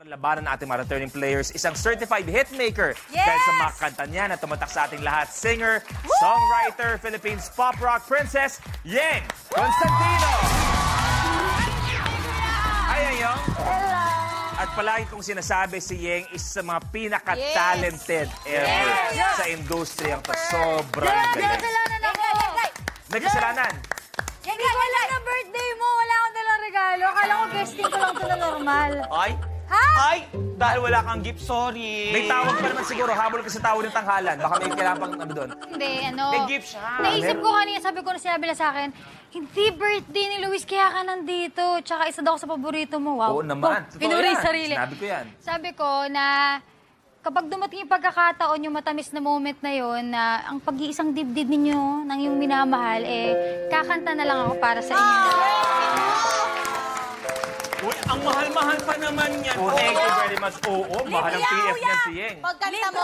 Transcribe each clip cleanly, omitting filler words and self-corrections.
Labanan ng ating mga returning players, isang certified hitmaker. Yes! Dahil sa mga kanta niya na tumatak sa ating lahat, singer, songwriter, Philippines pop rock princess, Yeng Constantino! Ayan yung. Hello! At palagi kong sinasabi, si Yeng is sa mga pinaka-talented ever sa industriyang to. Sobrang galing. Kasalanan ako! May kasalanan. Hindi wala na birthday mo. Wala akong dalang regalo. Akala ko guesting ko lang ito na normal. Ay? Ha? Ay! Dahil wala kang gift, sorry. May tawag pa naman siguro. Habol ka sa tawag ng tanghalan. Baka may kailangan pang ano doon. Hindi, ano. May gift siya. Naisip ko kanina, sabi ko na sinabi na sa akin, hindi birthday ni Luis, kaya ka nandito. Tsaka isa daw ako sa paborito mo. Wow. Oo naman. Totoo Pinuri yan. sarili. Sinabi ko yan. Sabi ko na kapag dumating yung pagkakataon, yung matamis na moment na yon, na ang pag-iisang dibdib ninyo ng yung minamahal, kakanta na lang ako para sa inyo. Uy, ang mahal-mahal pa naman yan. Oh, thank you very much. Oo, mahal ang PF niyan si Yeng. Pagkanta mo,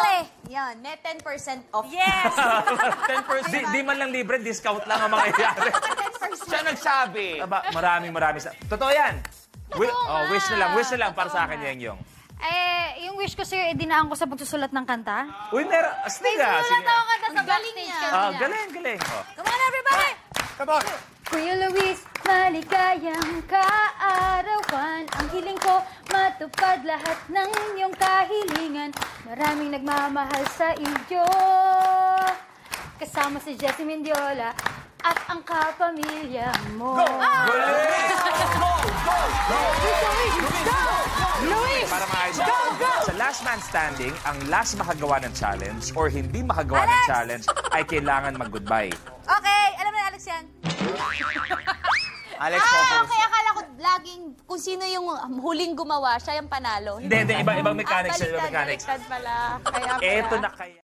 yan, may 10% off. Yes! 10%. Di man lang libre, discount lang ang mangyayari. Siya nagsabi. Aba, maraming sa... Totoo yan. Wish na lang para sa akin, Yeng Yong. Yung wish ko sa'yo, dinaan ko sa pagsusulat ng kanta. Uy, meron. Astig ah. Sulat ako kanta sa galing backstage niya. kanina. Galing. Oh. Come on, everybody! Come on. Kuya Luis, maligayang kaarawan. Ang hiling ko, matupad lahat ng iyong kahilingan. Maraming nagmamahal sa iyo. Kasama si Jessie Mendiola at ang kapamilya mo. Luis! Para maayos. Sa last man standing, ang last makagawa ng challenge or hindi makagawa ng challenge ay kailangan mag-goodbye. Okay, alam na Alex yan. Alex, focus. Okay, akala ko laging kung sino yung huling gumawa, siya yung panalo. Hindi, ibang mechanics. Ibang mechanics. Baliktad pala. Kaya pala. Eto na kaya.